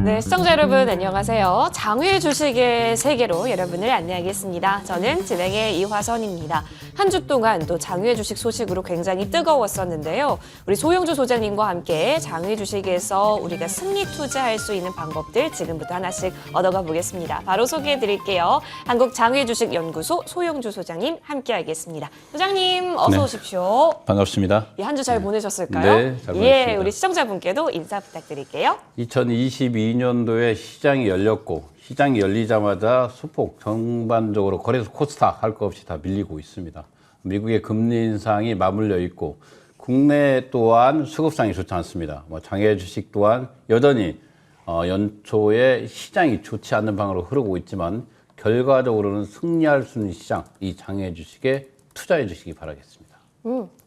네, 시청자 여러분 안녕하세요. 장외 주식의 세계로 여러분을 안내하겠습니다. 저는 진행의 이화선입니다. 한 주 동안 또 장외 주식 소식으로 굉장히 뜨거웠었는데요. 우리 소영주 소장님과 함께 장외 주식에서 우리가 승리 투자할 수 있는 방법들 지금부터 하나씩 얻어가 보겠습니다. 바로 소개해 드릴게요. 한국장외주식연구소 소영주 소장님 함께하겠습니다. 소장님 어서 오십시오. 반갑습니다. 한 주 잘 보내셨을까요? 네, 잘 보냈습니다. 우리 시청자분께도 인사 부탁드릴게요. 2022년도에 시장이 열렸고 시장이 열리자마자 수폭 전반적으로 거래소 코스닥 할 것 없이 다 밀리고 있습니다. 미국의 금리 인상이 맞물려 있고 국내 또한 수급상이 좋지 않습니다. 장외 주식 또한 여전히 연초에 시장이 좋지 않는 방향으로 흐르고 있지만 결과적으로는 승리할 수 있는 시장, 이 장외 주식에 투자해 주시기 바라겠습니다.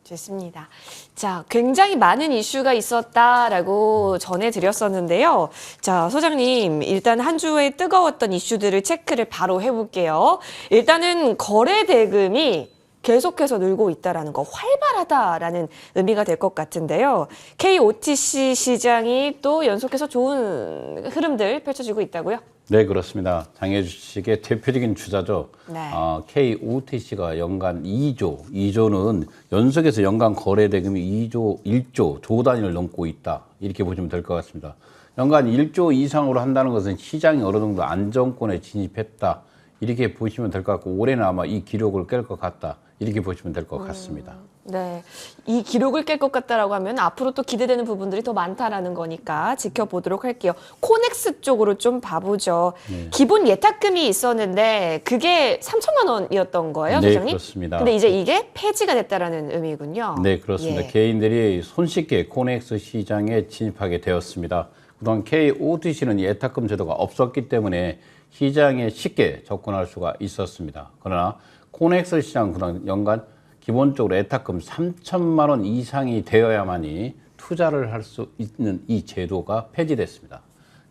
좋습니다. 자, 굉장히 많은 이슈가 있었다라고 전해드렸었는데요. 자, 소장님, 일단 한 주에 뜨거웠던 이슈들을 체크를 바로 해볼게요. 일단은 거래 대금이 계속해서 늘고 있다라는 거, 활발하다라는 의미가 될 것 같은데요. KOTC 시장이 또 연속해서 좋은 흐름들 펼쳐지고 있다고요? 네, 그렇습니다. 장외 주식의 대표적인 주자죠. 네. KOTC가 연간 2조는 연속해서 연간 거래 대금이 1조 단위를 넘고 있다. 이렇게 보시면 될 것 같습니다. 연간 1조 이상으로 한다는 것은 시장이 어느 정도 안정권에 진입했다. 이렇게 보시면 될 것 같고 올해는 아마 이 기록을 깰 것 같다. 이렇게 보시면 될 것 같습니다. 네, 이 기록을 깰 것 같다라고 하면 앞으로 또 기대되는 부분들이 더 많다라는 거니까 지켜보도록 할게요. 코넥스 쪽으로 좀 봐보죠. 네. 기본 예탁금이 있었는데 그게 3천만 원이었던 거예요, 네, 소장님? 그렇습니다. 근데 이제 이게 폐지가 됐다라는 의미군요. 네, 그렇습니다. 예. 개인들이 손쉽게 코넥스 시장에 진입하게 되었습니다. 그동안 KOTC는 예탁금 제도가 없었기 때문에 시장에 쉽게 접근할 수가 있었습니다. 그러나 코넥스 시장 그동안 연간 기본적으로 예탁금 3천만 원 이상이 되어야만이 투자를 할 수 있는 이 제도가 폐지됐습니다.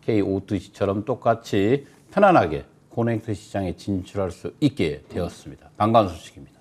KOTC처럼 똑같이 편안하게 코넥스 시장에 진출할 수 있게 되었습니다. 반가운 소식입니다.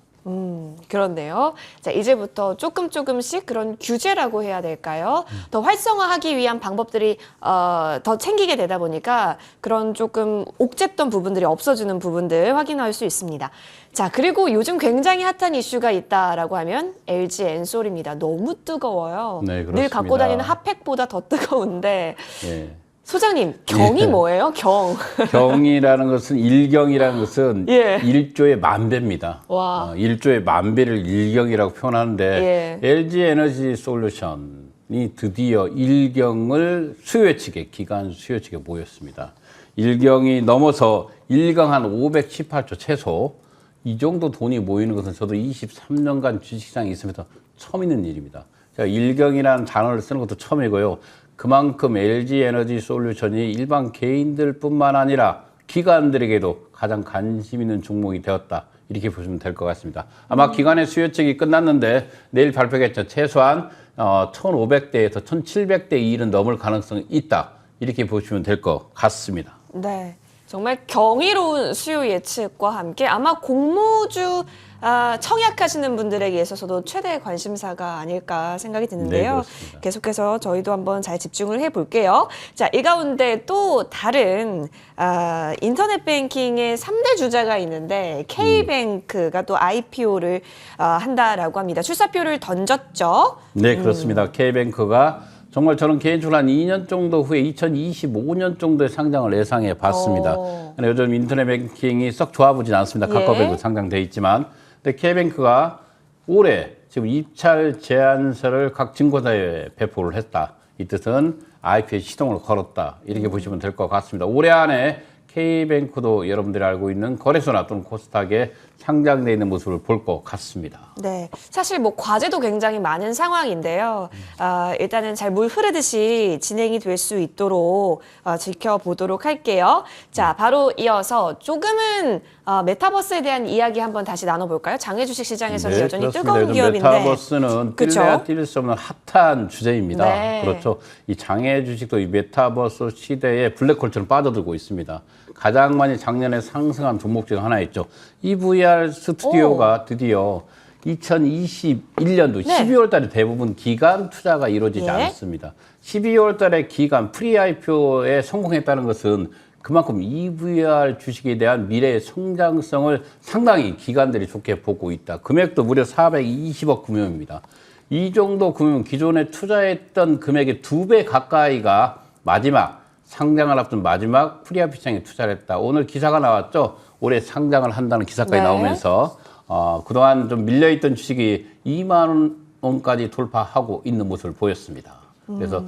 그렇네요. 자, 이제부터 조금씩 그런 규제라고 해야 될까요? 더 활성화하기 위한 방법들이 더 챙기게 되다 보니까 그런 조금 옥죄던 부분들이 없어지는 부분들 확인할 수 있습니다. 자, 그리고 요즘 굉장히 핫한 이슈가 있다라고 하면 LG 엔솔입니다. 너무 뜨거워요. 네, 그렇습니다. 늘 갖고 다니는 핫팩보다 더 뜨거운데 예. 소장님, 경이 뭐예요? 경. 경이라는 것은 일경이라는 것은 예. 1조의 만 배입니다. 와. 1조의 만 배를 일경이라고 표현하는데 예. LG 에너지 솔루션이 드디어 일경을 수요 측에 기관 수요 측에 모였습니다. 일경이 넘어서 일경 한 518조 최소 이 정도 돈이 모이는 것은 저도 23년간 주식시장에 있으면서 처음 있는 일입니다. 제가 일경이라는 단어를 쓰는 것도 처음이고요. 그만큼 LG 에너지 솔루션이 일반 개인들뿐만 아니라 기관들에게도 가장 관심 있는 종목이 되었다. 이렇게 보시면 될 것 같습니다. 아마 기관의 수요책이 끝났는데 내일 발표겠죠. 최소한 1,500대에서 1,700대 일은 넘을 가능성이 있다. 이렇게 보시면 될 것 같습니다. 네. 정말 경이로운 수요 예측과 함께 아마 공모주 청약하시는 분들에게 있어서도 최대 관심사가 아닐까 생각이 드는데요. 네, 계속해서 저희도 한번 잘 집중을 해볼게요. 자, 이 가운데 또 다른 인터넷 뱅킹의 3대 주자가 있는데 K뱅크가 또 IPO를 한다라고 합니다. 출사표를 던졌죠. 네, 그렇습니다. K뱅크가 정말 저는 개인적으로 한 2년 정도 후에 2025년 정도의 상장을 예상해 봤습니다. 요즘 인터넷 뱅킹이 썩 좋아 보진 않습니다. 카카오뱅크 상장돼 있지만. 근데 K뱅크가 올해 지금 입찰 제안서를 각 증권사에 배포를 했다. 이 뜻은 IPO에 시동을 걸었다. 이렇게 보시면 될 것 같습니다. 올해 안에 K뱅크도 여러분들이 알고 있는 거래소나 또는 코스닥에 상장되어 있는 모습을 볼 것 같습니다. 네, 사실 뭐 과제도 굉장히 많은 상황인데요. 일단은 잘 물 흐르듯이 진행이 될 수 있도록 지켜보도록 할게요. 자, 바로 이어서 조금은 메타버스에 대한 이야기 한번 다시 나눠볼까요? 장외 주식 시장에서는 네, 여전히 그렇습니다. 뜨거운 기업인데. 메타버스는 뛸래야 뛸 수 없는 핫한 주제입니다. 네. 그렇죠. 이 장외 주식도 이 메타버스 시대에 블랙홀처럼 빠져들고 있습니다. 가장 많이 작년에 상승한 종목 중 하나였죠. 이 VR 스튜디오가 드디어 2021년도 네. 12월 달에 대부분 기간 투자가 이루어지지 예. 않습니다. 12월 달에 기간 프리-IPO에 성공했다는 것은 그만큼 EVR 주식에 대한 미래의 성장성을 상당히 기관들이 좋게 보고 있다. 금액도 무려 420억 금액입니다. 이 정도 금액은 기존에 투자했던 금액의 2배 가까이가 마지막 상장을 앞둔 마지막 프리-IPO 시장에 투자를 했다. 오늘 기사가 나왔죠. 올해 상장을 한다는 기사까지 네. 나오면서 그동안 좀 밀려있던 주식이 2만 원까지 돌파하고 있는 모습을 보였습니다. 그래서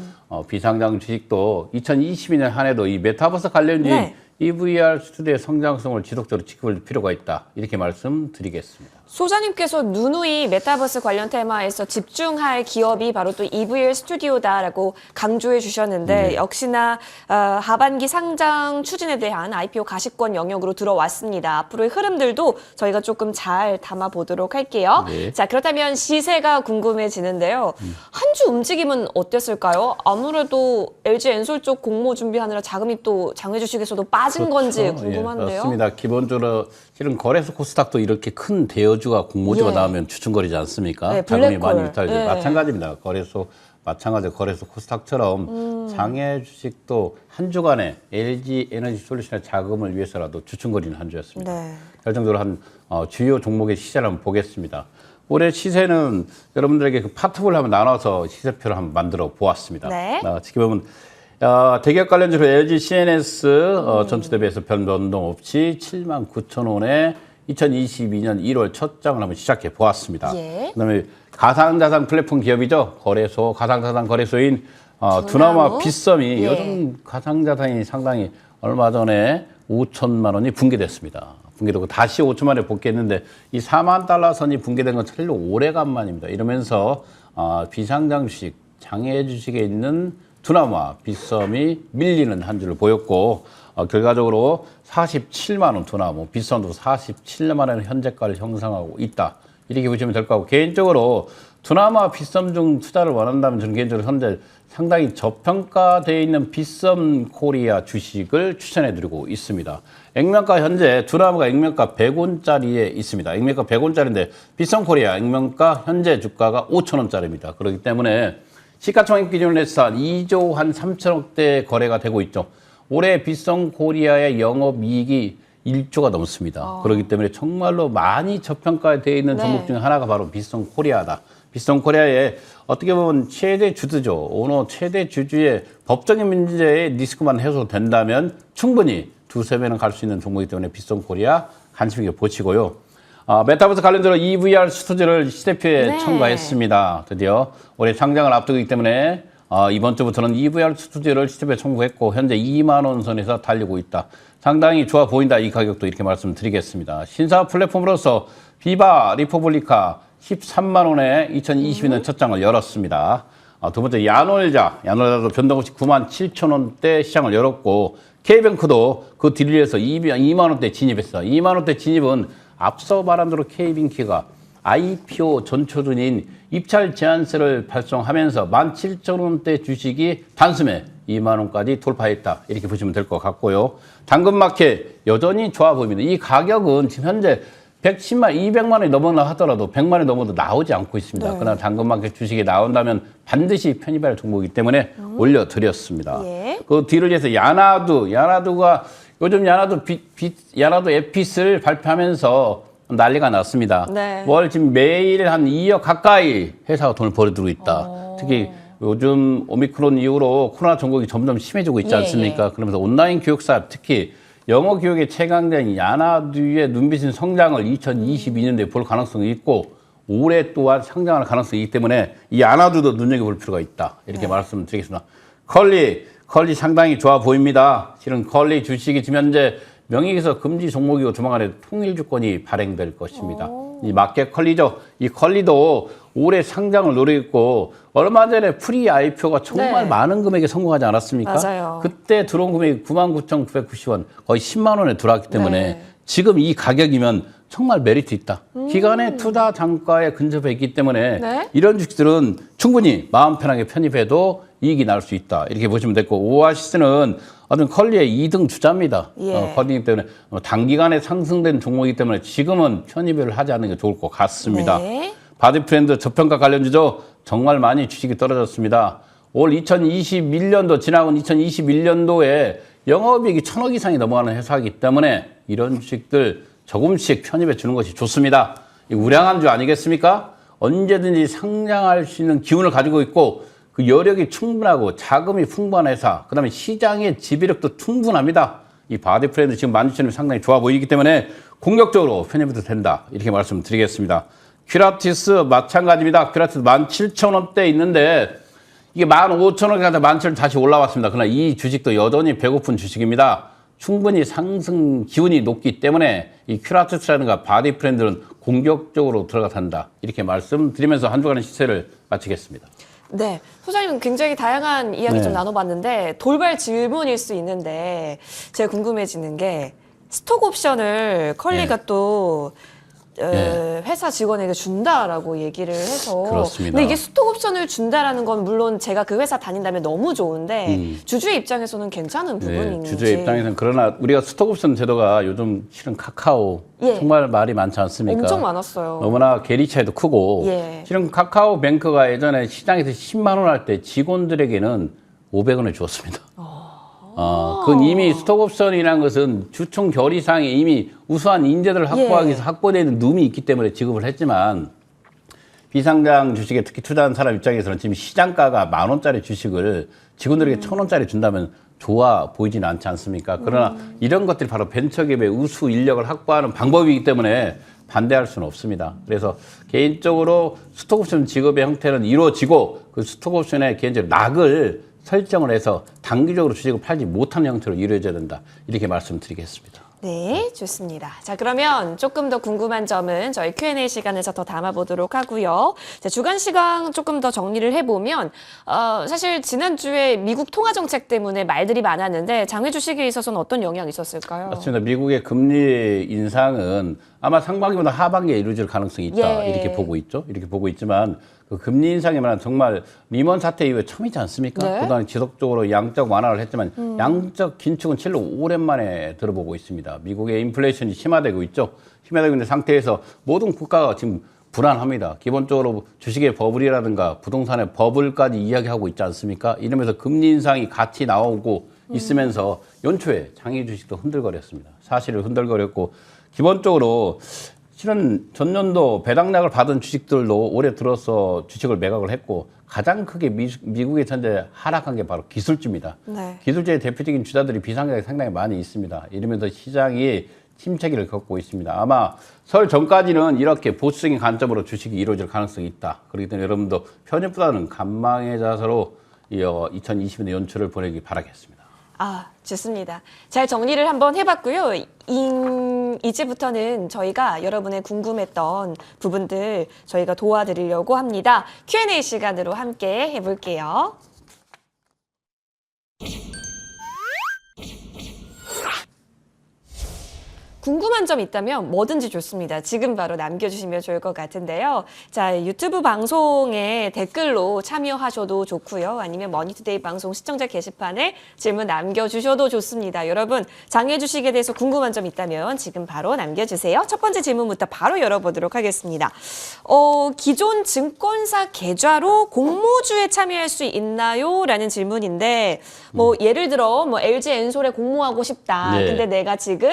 비상장 주식도 2022년 한 해도 이 메타버스 관련주인 네. EVR 스튜디오의 성장성을 지속적으로 지켜볼 필요가 있다. 이렇게 말씀드리겠습니다. 소장님께서 누누이 메타버스 관련 테마에서 집중할 기업이 바로 또 EVR 스튜디오다라고 강조해 주셨는데 역시나 하반기 상장 추진에 대한 IPO 가시권 영역으로 들어왔습니다. 앞으로의 흐름들도 저희가 조금 잘 담아보도록 할게요. 네. 자, 그렇다면 시세가 궁금해지는데요. 한 주 움직임은 어땠을까요? 아무래도 LG 엔솔 쪽 공모 준비하느라 자금이 또 장외 주식에서도 빠진 건지 궁금한데요. 예, 맞습니다. 기본적으로 실은 거래소 코스닥도 이렇게 큰 대여주가 공모주가 예. 나오면 추천거리지 않습니까? 네, 자금이 블랙홀. 많이 유탈되죠. 예. 마찬가지입니다. 마찬가지 거래소 코스닥처럼 장외 주식도 한 주간에 LG 에너지 솔루션의 자금을 위해서라도 추천거리는 한 주였습니다. 네. 결정적으로 한 주요 종목의 시세를 한번 보겠습니다. 올해 시세는 여러분들에게 그 파트별로 한번 나눠서 시세표를 한번 만들어 보았습니다. 네. 어떻게 보면 대기업 관련주로 LG CNS 전주 대비해서 별 변동 없이 79,000원에 2022년 1월 첫 장을 한번 시작해 보았습니다. 예. 그다음에 가상자산 플랫폼 기업이죠. 거래소, 가상자산 거래소인 두나무 빗썸이 예. 요즘 가상자산이 상당히 얼마 전에 5천만 원이 붕괴됐습니다. 붕괴되고 다시 5천만 원에 복귀했는데 이 4만 달러 선이 붕괴된 건 정말로 오래간만입니다. 이러면서 비상장 주식, 장외 주식에 있는 두나무와 빗썸이 밀리는 한 주를 보였고 결과적으로 47만 원 두나무, 빗썸도 47만 원 현재가를 형성하고 있다. 이렇게 보시면 될 것 같고 개인적으로 두나무와 빗썸 중 투자를 원한다면 저는 개인적으로 현재 상당히 저평가되어 있는 빗썸 코리아 주식을 추천해드리고 있습니다. 액면가 현재 두나무가 액면가 100원짜리에 있습니다. 액면가 100원짜리인데 빗썸 코리아 액면가 현재 주가가 5,000원짜리입니다. 그렇기 때문에 시가총액 기준으로 해서 2조 한 3천억대 거래가 되고 있죠. 올해 빗썸 코리아의 영업이익이 1조가 넘습니다. 그렇기 때문에 정말로 많이 저평가되어 있는 종목 중에 하나가 바로 빗썸 코리아다. 빗썸 코리아의 어떻게 보면 최대 주주죠. 오늘 최대 주주의 법적인 문제의 리스크만 해소된다면 충분히 두세 배는 갈 수 있는 종목이기 때문에 빗썸 코리아 관심 있게 보시고요. 메타버스 관련해서 EVR 스튜디오를 시대표에 네. 첨가했습니다. 드디어 올해 상장을 앞두기 때문에 이번 주부터는 EVR 스튜디오를 시대표에 첨가했고 현재 2만 원 선에서 달리고 있다. 상당히 좋아 보인다. 이 가격도 이렇게 말씀드리겠습니다. 신사업 플랫폼으로서 비바 리퍼블리카 13만 원에 2022년 첫 장을 열었습니다. 두 번째 야놀자도 변동 없이 9만 7천 원대 시장을 열었고 K뱅크도 그 뒤를 이어서 2만 원대 진입했어. 2만 원대 진입은 앞서 말한 대로 K뱅크가 IPO 전초준인 입찰 제한세를 발송하면서 17,000원대 주식이 단숨에 2만 원까지 돌파했다. 이렇게 보시면 될 것 같고요. 당근마켓 여전히 좋아 보입니다. 이 가격은 지금 현재 110만, 200만 원이 넘어나 하더라도 100만 원이 넘어도 나오지 않고 있습니다. 네. 그러나 당근마켓 주식이 나온다면 반드시 편입할 종목이기 때문에 올려드렸습니다. 예. 그 뒤를 이어서 야나두가 요즘 야나두 에핏을 발표하면서 난리가 났습니다. 네. 월 지금 매일 한 2억 가까이 회사가 돈을 벌어들고 있다. 특히 요즘 오미크론 이후로 코로나 전국이 점점 심해지고 있지 예, 않습니까? 그러면서 온라인 교육사 특히 영어 교육에 최강자인 야나두의 눈빛인 성장을 2022년도에 볼 가능성이 있고 올해 또한 상장할 가능성이 있기 때문에 이 야나두도 눈여겨볼 필요가 있다. 이렇게 말씀드리겠습니다. 컬리 상당히 좋아 보입니다. 실은 컬리 주식이 지금 현재 명의에서 금지 종목이고 조만간에 통일주권이 발행될 것입니다. 이 마켓 컬리죠. 이 컬리도 올해 상장을 노리고 얼마 전에 프리 IPO가 정말 네. 많은 금액에 성공하지 않았습니까? 맞아요. 그때 들어온 금액이 99,990원, 거의 10만 원에 들어왔기 때문에 네. 지금 이 가격이면 정말 메리트 있다. 기간의 투자 단가에 근접해 있기 때문에 네. 이런 주식들은 충분히 마음 편하게 편입해도 이익이 날 수 있다. 이렇게 보시면 됐고, 오아시스는 어떤 컬리의 2등 주자입니다. 예. 컬리이기 때문에 단기간에 상승된 종목이기 때문에 지금은 편입을 하지 않는 게 좋을 것 같습니다. 네. 바디프렌드 저평가 관련주죠. 정말 많이 주식이 떨어졌습니다. 올 2021년도 지나온 2021년도에 영업이익이 1,000억 이상이 넘어가는 회사이기 때문에 이런 주식들 조금씩 편입해 주는 것이 좋습니다. 우량한 주 아니겠습니까? 언제든지 상장할 수 있는 기운을 가지고 있고 그 여력이 충분하고 자금이 풍부한 회사, 그다음에 시장의 지배력도 충분합니다. 이 바디프렌드 지금 16,000원이 상당히 좋아 보이기 때문에 공격적으로 편입해도 된다. 이렇게 말씀드리겠습니다. 큐라티스 마찬가지입니다. 큐라티스 17,000원대 있는데 이게 15,000원에 가다 17,000원 다시 올라왔습니다. 그러나 이 주식도 여전히 배고픈 주식입니다. 충분히 상승 기운이 높기 때문에 이 큐라티스라든가 바디프렌드는 공격적으로 들어가야 한다. 이렇게 말씀드리면서 한 주간의 시세를 마치겠습니다. 네, 소장님 굉장히 다양한 이야기 네. 좀 나눠봤는데 돌발 질문일 수 있는데 제가 궁금해지는 게 스톡 옵션을 컬리가 네. 또 네. 회사 직원에게 준다라고 얘기를 해서 그렇습니다. 근데 이게 스톡 옵션을 준다라는 건 물론 제가 그 회사 다닌다면 너무 좋은데 주주의 입장에서는 괜찮은 부분인지 주주의 입장에서는 그러나 우리가 스톡옵션 제도가 요즘 실은 카카오 예. 정말 말이 많지 않습니까? 엄청 많았어요. 너무나 괴리 차이도 크고 예. 실은 카카오뱅크가 예전에 시장에서 10만 원 할 때 직원들에게는 500원을 주었습니다. 그건 이미 스톡옵션이라는 것은 주총 결의사항에 이미 우수한 인재들을 확보하기 위해서 확보되는 룸이 있기 때문에 지급을 했지만 비상장 주식에 특히 투자한 사람 입장에서는 지금 시장가가 10,000원짜리 주식을 직원들에게 1,000원짜리 준다면 좋아 보이지는 않지 않습니까? 그러나 이런 것들이 바로 벤처기업의 우수 인력을 확보하는 방법이기 때문에 반대할 수는 없습니다. 그래서 개인적으로 스톡옵션 지급의 형태는 이루어지고 그 스톡옵션의 개인적으로 락을 설정을 해서 단기적으로 주식을 팔지 못하는 형태로 이루어져야 된다. 이렇게 말씀드리겠습니다. 네, 좋습니다. 자, 그러면 조금 더 궁금한 점은 저희 Q&A 시간에서 더 담아보도록 하고요. 자, 주간 시간 조금 더 정리를 해보면 사실 지난주에 미국 통화정책 때문에 말들이 많았는데 장외 주식에 있어서는 어떤 영향이 있었을까요? 맞습니다. 미국의 금리 인상은 아마 상반기보다 하반기에 이루어질 가능성이 있다. 예. 이렇게 보고 있죠. 이렇게 보고 있지만 그 금리 인상이 말하면 정말 리먼 사태 이후에 처음이지 않습니까? 네. 그동안 지속적으로 양적 완화를 했지만 양적 긴축은 실로 오랜만에 들어보고 있습니다. 미국의 인플레이션이 심화되고 있죠. 심화되고 있는 상태에서 모든 국가가 지금 불안합니다. 기본적으로 주식의 버블이라든가 부동산의 버블까지 이야기하고 있지 않습니까? 이러면서 금리 인상이 같이 나오고 있으면서 연초에 장외 주식도 흔들거렸습니다. 사실을 흔들거렸고 기본적으로 실은 전년도 배당락을 받은 주식들도 올해 들어서 주식을 매각을 했고 가장 크게 미국의 현재 하락한 게 바로 기술주입니다. 네. 기술주의 대표적인 주자들이 비상가격이 상당히 많이 있습니다. 이러면서 시장이 침체기를 겪고 있습니다. 아마 설 전까지는 이렇게 보수적인 관점으로 주식이 이루어질 가능성이 있다. 그렇기 때문에 여러분도 편입보다는 간망의 자세로 2020년 연초를 보내기 바라겠습니다. 아, 좋습니다. 잘 정리를 한번 해봤고요. 이제부터는 저희가 여러분의 궁금했던 부분들 저희가 도와드리려고 합니다. Q&A 시간으로 함께 해볼게요. 궁금한 점 있다면 뭐든지 좋습니다. 지금 바로 남겨주시면 좋을 것 같은데요. 자, 유튜브 방송에 댓글로 참여하셔도 좋고요. 아니면 머니투데이 방송 시청자 게시판에 질문 남겨주셔도 좋습니다. 여러분, 장외 주식에 대해서 궁금한 점 있다면 지금 바로 남겨주세요. 첫 번째 질문부터 바로 열어보도록 하겠습니다. 기존 증권사 계좌로 공모주에 참여할 수 있나요? 라는 질문인데, 예를 들어, LG엔솔에 공모하고 싶다. 네. 근데 내가 지금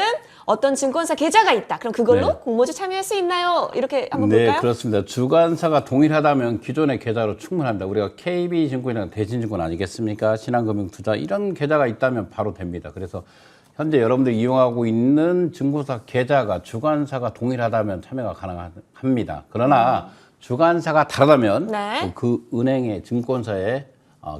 어떤 증권사 계좌가 있다. 그럼 그걸로 네. 공모주 참여할 수 있나요? 이렇게 한번 네, 볼까요? 그렇습니다. 주관사가 동일하다면 기존의 계좌로 충분합니다. 우리가 KB증권이나 대신증권 아니겠습니까? 신한금융투자 이런 계좌가 있다면 바로 됩니다. 그래서 현재 여러분들이 이용하고 있는 증권사 계좌가 주관사가 동일하다면 참여가 가능합니다. 그러나 주관사가 다르다면 네. 그 은행의 증권사에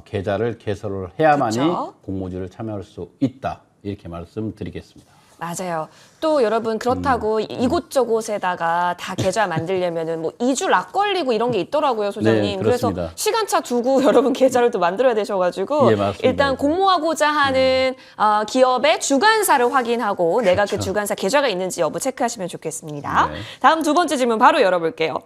계좌를 개설을 해야만이 그쵸. 공모주를 참여할 수 있다. 이렇게 말씀드리겠습니다. 맞아요. 또 여러분 그렇다고 이곳저곳에다가 다 계좌 만들려면은 뭐 2주 락 걸리고 이런 게 있더라고요, 소장님. 네, 그래서 그렇습니다. 시간차 두고 여러분 계좌를 또 만들어야 되셔가지고 예, 맞습니다. 일단 공모하고자 하는 기업의 주관사를 확인하고 내가 그 주관사 계좌가 있는지 여부 체크하시면 좋겠습니다. 네. 다음 두 번째 질문 바로 열어볼게요.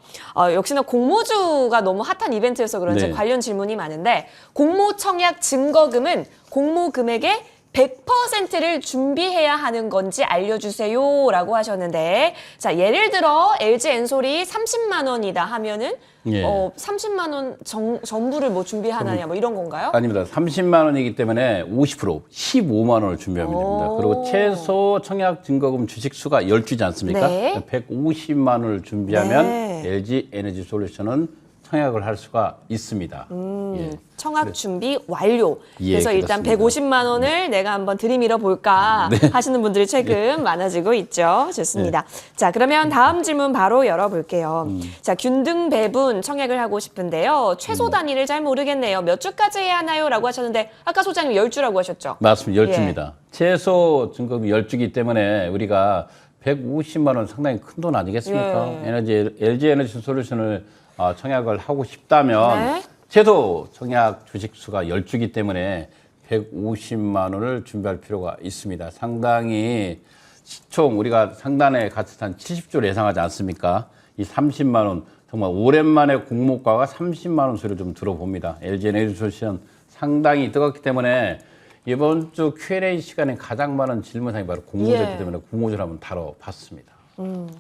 역시나 공모주가 너무 핫한 이벤트여서 그런지 네. 관련 질문이 많은데 공모 청약 증거금은 공모 금액의 100%를 준비해야 하는 건지 알려주세요라고 하셨는데, 자 예를 들어 LG 엔솔이 30만 원이다 하면은 예. 30만 원 전부를 뭐 준비하느냐 뭐 이런 건가요? 아닙니다. 30만 원이기 때문에 50% 15만 원을 준비하면 됩니다. 그리고 최소 청약 증거금 주식 수가 10주지 않습니까? 네. 150만 원을 준비하면 네. LG 에너지 솔루션은 청약을 할 수가 있습니다. 예. 청약 준비 완료. 예, 그래서 일단 그렇습니다. 150만 원을 내가 한번 들이밀어 볼까 하시는 분들이 최근 많아지고 있죠. 좋습니다. 자, 그러면 다음 질문 바로 열어볼게요. 자, 균등 배분 청약을 하고 싶은데요. 최소 단위를 잘 모르겠네요. 몇 주까지 해야 하나요? 라고 하셨는데 아까 소장님 10주라고 하셨죠? 맞습니다. 10주입니다. 최소 증거금이 10주기 때문에 우리가 150만 원 상당히 큰 돈 아니겠습니까? 예. LG 에너지 솔루션을 청약을 하고 싶다면 네. 최소 청약 주식 수가 10주기 때문에 150만 원을 준비할 필요가 있습니다. 상당히 시총 우리가 상단에 같이 한 70조를 예상하지 않습니까? 이 30만 원 정말 오랜만에 공모가가 30만 원 소리를 좀 들어봅니다. LG 에너지 솔루션 상당히 뜨겁기 때문에 이번 주 Q&A 시간에 가장 많은 질문사항이 바로 공모주였기 때문에 공모주를 한번 다뤄봤습니다.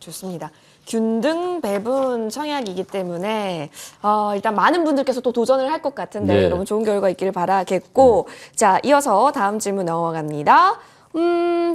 좋습니다. 균등 배분 청약이기 때문에 일단 많은 분들께서 또 도전을 할 것 같은데 네. 여러분 좋은 결과 있기를 바라겠고 자 이어서 다음 질문 넘어갑니다.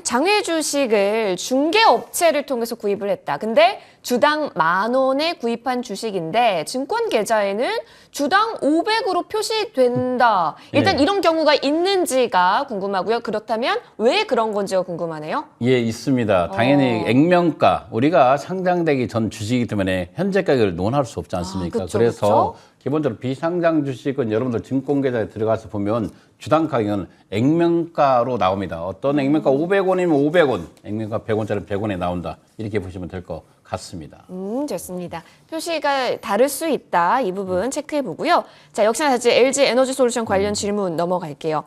장외 주식을 중개업체를 통해서 구입을 했다. 근데 주당 10,000원에 구입한 주식인데 증권 계좌에는 주당 500으로 표시된다. 일단 예. 이런 경우가 있는지가 궁금하고요. 그렇다면 왜 그런 건지가 궁금하네요. 예, 있습니다. 당연히 액면가, 우리가 상장되기 전 주식이기 때문에 현재 가격을 논할 수 없지 않습니까? 그쵸, 그래서 그쵸? 기본적으로 비상장 주식은 여러분들 증권계좌에 들어가서 보면 주당 가격은 액면가로 나옵니다. 어떤 액면가 500원이면 500원, 액면가 100원짜리 100원에 나온다. 이렇게 보시면 될 것 같습니다. 좋습니다. 표시가 다를 수 있다. 이 부분 체크해 보고요. 자, 역시나 다시 LG 에너지 솔루션 관련 질문 넘어갈게요.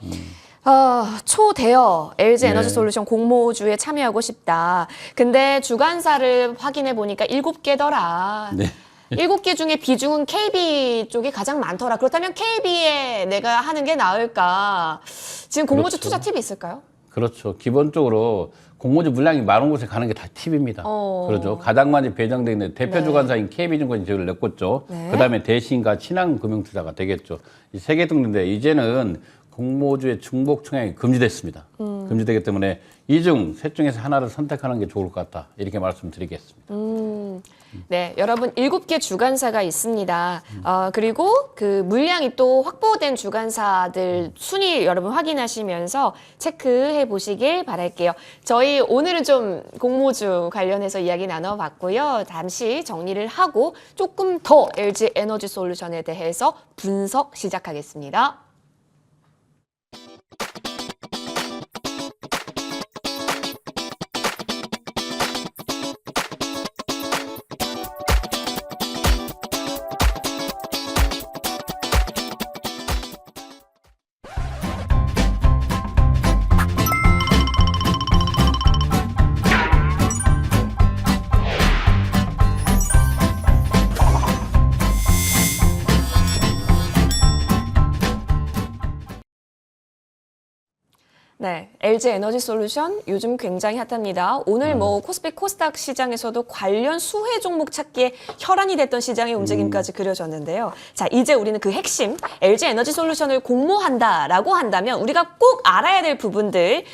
초대여 LG 에너지 네. 솔루션 공모주에 참여하고 싶다. 근데 주관사를 확인해 보니까 7개더라. 네. 7개 중에 비중은 KB 쪽이 가장 많더라. 그렇다면 KB에 내가 하는 게 나을까? 지금 공모주 그렇죠. 투자 팁이 있을까요? 그렇죠. 기본적으로 공모주 물량이 많은 곳에 가는 게 다 팁입니다. 그렇죠. 가장 많이 배정되어 있는 대표 네. 주관사인 KB증권이 저를 냈겠죠. 네. 그다음에 대신과 신한금융투자가 되겠죠. 이 세 개 등인데 이제는 공모주의 중복 청약이 금지됐습니다. 금지되기 때문에 이 중 셋 중에서 하나를 선택하는 게 좋을 것 같다. 이렇게 말씀드리겠습니다. 네, 여러분 7개 주관사가 있습니다. 그리고 그 물량이 또 확보된 주관사들 순위 여러분 확인하시면서 체크해 보시길 바랄게요. 저희 오늘은 좀 공모주 관련해서 이야기 나눠봤고요. 잠시 정리를 하고 조금 더 LG 에너지 솔루션에 대해서 분석 시작하겠습니다. 네, LG 에너지 솔루션 요즘 굉장히 핫합니다. 오늘 뭐 코스피 코스닥 시장에서도 관련 수혜 종목 찾기에 혈안이 됐던 시장의 움직임까지 그려졌는데요. 자, 이제 우리는 그 핵심 LG 에너지 솔루션을 공모한다라고 한다면 우리가 꼭 알아야 될 부분들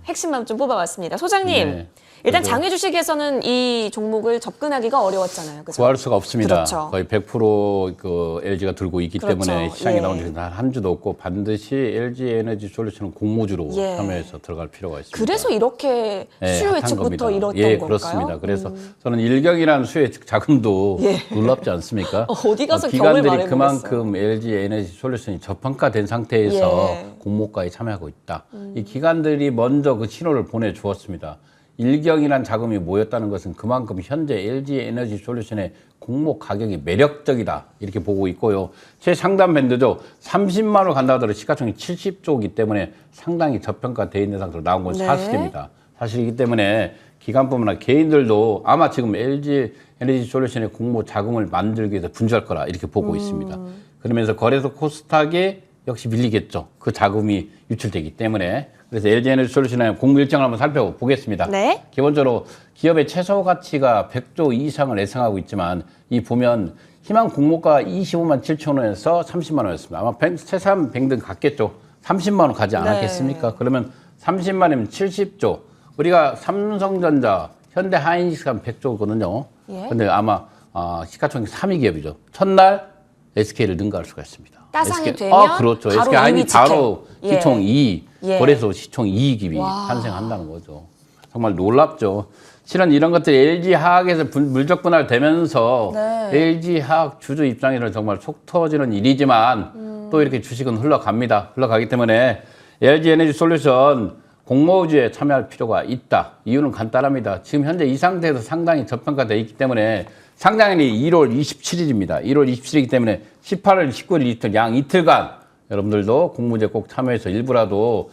핵심만 좀 뽑아봤습니다. 소장님. 네. 일단 그리고 장외 주식에서는 이 종목을 접근하기가 어려웠잖아요. 그죠? 구할 수가 없습니다. 그렇죠. 거의 100% LG가 들고 있기 그렇죠. 때문에 시장에 예. 나온 지는 한 주도 없고 반드시 LG 에너지 솔루션은 공모주로 예. 참여해서 들어갈 필요가 있습니다. 그래서 이렇게 수요 핫한 예측부터 겁니다. 이뤘던 예, 건가요? 그렇습니다. 그래서 저는 일경이라는 수요 예측 자금도 예. 놀랍지 않습니까? 어디 가서 경을 기관들이 말해보겠어요. 그만큼 LG 에너지 솔루션이 저평가된 상태에서 예. 공모가에 참여하고 있다. 이 기관들이 먼저 그 신호를 보내주었습니다. 일경이란 자금이 모였다는 것은 그만큼 현재 LG 에너지 솔루션의 공모 가격이 매력적이다 이렇게 보고 있고요. 최상단 밴드죠. 30만 원 간다 하더라도 시가총액 70조이기 때문에 상당히 저평가되어 있는 상태로 나온 건 네. 사실입니다. 사실이기 때문에 기관뿐만 아니라 개인들도 아마 지금 LG 에너지 솔루션의 공모 자금을 만들기 위해서 분주할 거라 이렇게 보고 있습니다. 그러면서 거래소 코스닥에 역시 밀리겠죠. 그 자금이 유출되기 때문에. 그래서 LG 에너지 솔루션의 공모 일정을 한번 살펴보겠습니다. 네. 기본적으로 기업의 최소 가치가 100조 이상을 예상하고 있지만 이 보면 희망 공모가 25만 7천 원에서 30만 원이었습니다. 아마 최소한 뱅등 같겠죠. 30만 원 가지 않았겠습니까? 네. 그러면 30만 원이면 70조. 우리가 삼성전자, 현대 하이닉스가 100조거든요. 예. 근데 아마 시가총액 3위 기업이죠. 첫날 SK를 능가할 수가 있습니다. 따상이 SK, 되면 그렇죠. 바로 SK 하이닉스 2위 바로 직행. 예. 시총 2위, 예. 거래소 시총 2위기업이 와. 탄생한다는 거죠. 정말 놀랍죠. 실은 이런 것들이 LG 화학에서 물적 분할되면서 네. LG 화학 주주 입장에서는 정말 속 터지는 일이지만 또 이렇게 주식은 흘러갑니다. 흘러가기 때문에 LG 에너지 솔루션 공모주에 참여할 필요가 있다. 이유는 간단합니다. 지금 현재 이 상태에서 상당히 저평가되어 있기 때문에 상장일이 1월 27일입니다. 1월 27일이기 때문에 18일, 19일 이틀, 양 이틀간 여러분들도 공모주에 꼭 참여해서 일부라도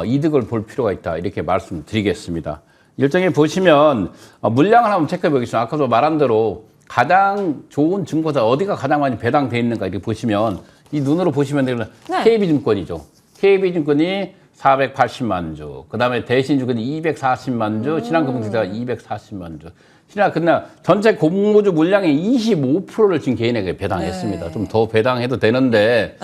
이득을 볼 필요가 있다. 이렇게 말씀드리겠습니다. 일정에 보시면 물량을 한번 체크해 보겠습니다. 아까도 말한 대로 가장 좋은 증권사 어디가 가장 많이 배당돼 있는가 이렇게 보시면 이 눈으로 보시면 되는 네. KB증권이죠. KB증권이 480만 주, 그 다음에 대신증권이 240만 주, 신한금융투자가 240만 주. 신한 그날 전체 공모주 물량의 25%를 지금 개인에게 배당했습니다. 네. 좀 더 배당해도 되는데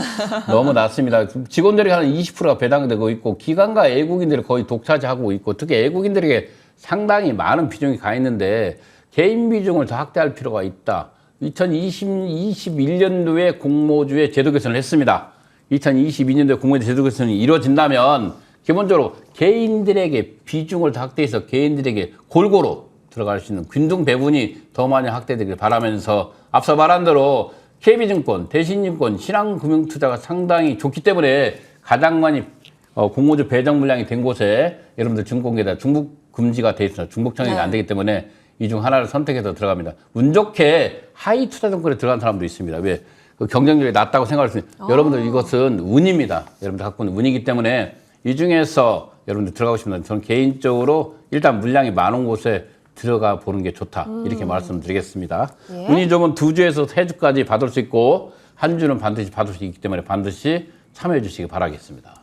너무 낮습니다. 직원들이 한 20%가 배당되고 있고 기관과 애국인들이 거의 독차지하고 있고 특히 애국인들에게 상당히 많은 비중이 가 있는데 개인 비중을 더 확대할 필요가 있다. 2021년도에 공모주의 제도 개선을 했습니다. 2022년도에 공모주 제도 개선이 이루어진다면 기본적으로 개인들에게 비중을 더 확대해서 개인들에게 골고루 들어갈 수 있는 균등 배분이 더 많이 확대되길 바라면서 앞서 말한 대로 KB증권, 대신증권, 신한금융투자가 상당히 좋기 때문에 가장 많이 공모주 배정 물량이 된 곳에 여러분들 증권계다 중복 금지가 돼 있습니다. 중복 청약이 안 되기 때문에 이 중 하나를 선택해서 들어갑니다. 운 좋게 하이 투자 증권에 들어간 사람도 있습니다. 왜? 그 경쟁률이 낮다고 생각할 수 있는 여러분들 이것은 운입니다. 여러분들 갖고 있는 운이기 때문에 이 중에서 여러분들 들어가고 싶습니다. 저는 개인적으로 일단 물량이 많은 곳에 들어가 보는 게 좋다. 이렇게 말씀드리겠습니다. 예. 운이 좋으면 2주에서 3주까지 받을 수 있고 한 주는 반드시 받을 수 있기 때문에 반드시 참여해 주시기 바라겠습니다.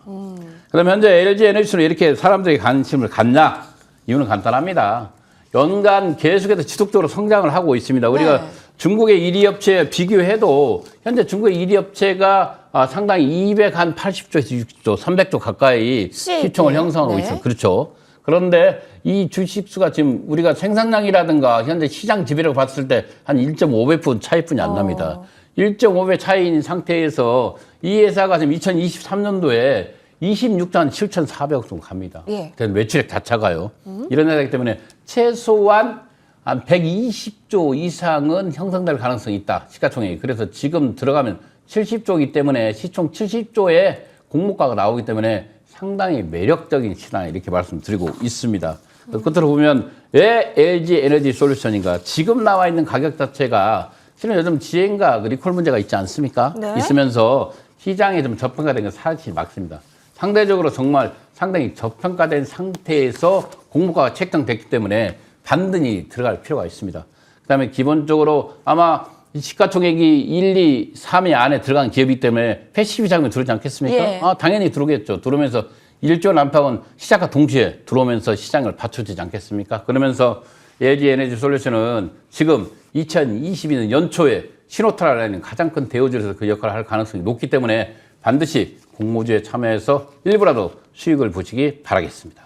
그럼 현재 LG 에너지는 이렇게 사람들이 관심을 갖냐? 이유는 간단합니다. 연간 계속해서 지속적으로 성장을 하고 있습니다. 우리가 네. 중국의 1위 업체 비교해도 현재 중국의 1위 업체가 상당히 280조에서 60조, 300조 가까이 시총을 형성하고 네. 있어요. 그렇죠. 그런데 이 주식수가 지금 우리가 생산량이라든가 현재 시장 지배력을 봤을 때 한 1.5배 차이뿐이 안 납니다. 1.5배 차이인 상태에서 이 회사가 지금 2023년도에 26만 7,400억 정도 갑니다. 예. 매출액 자체가요. 이런 회사이기 때문에 최소한 한 120조 이상은 형성될 가능성이 있다. 시가총액이. 그래서 지금 들어가면 70조이기 때문에 시총 70조의 공모가가 나오기 때문에 상당히 매력적인 시장 이렇게 말씀드리고 있습니다. 끝으로 보면 왜 LG 에너지 솔루션인가? 지금 나와 있는 가격 자체가 실은 요즘 지행과 리콜 문제가 있지 않습니까? 네. 있으면서 시장에 좀 저평가된 건 사실 맞습니다. 상대적으로 정말 상당히 저평가된 상태에서 공모가가 책정됐기 때문에 반드시 들어갈 필요가 있습니다. 그다음에 기본적으로 아마 시가총액이 1, 2, 3위 안에 들어간 기업이기 때문에 패시브 자금이 들어오지 않겠습니까? 예. 당연히 들어오겠죠. 들어오면서 1조 안팎은 시작과 동시에 들어오면서 시장을 받쳐주지 않겠습니까? 그러면서 LG 에너지 솔루션은 지금 2022년 연초에 신호탄이라는 가장 큰 대우주에서 그 역할을 할 가능성이 높기 때문에 반드시 공모주에 참여해서 일부라도 수익을 보시기 바라겠습니다.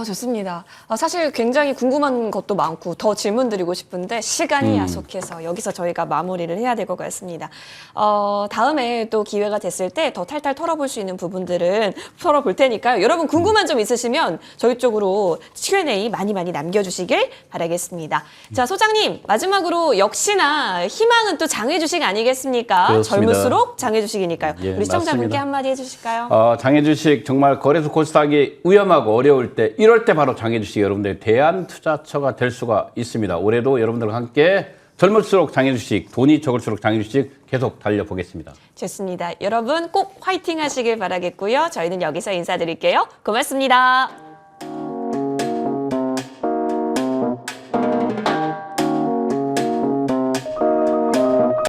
좋습니다. 사실 굉장히 궁금한 것도 많고 더 질문 드리고 싶은데 시간이 야속해서 여기서 저희가 마무리를 해야 될 것 같습니다. 다음에 또 기회가 됐을 때 더 탈탈 털어볼 수 있는 부분들은 털어볼 테니까요. 여러분 궁금한 점 있으시면 저희 쪽으로 Q&A 많이 남겨주시길 바라겠습니다. 자, 소장님 마지막으로 역시나 희망은 또 장외 주식 아니겠습니까? 그렇습니다. 젊을수록 장외 주식이니까요. 예, 우리 시청자분께 맞습니다. 한마디 해주실까요? 장외 주식 정말 거래소 코스닥이 위험하고 어려울 때 이럴 때 바로 장외 주식 여러분들 대안투자처가 될 수가 있습니다. 올해도 여러분들과 함께 젊을수록 장외 주식, 돈이 적을수록 장외 주식 계속 달려보겠습니다. 좋습니다. 여러분 꼭 화이팅 하시길 바라겠고요. 저희는 여기서 인사드릴게요. 고맙습니다.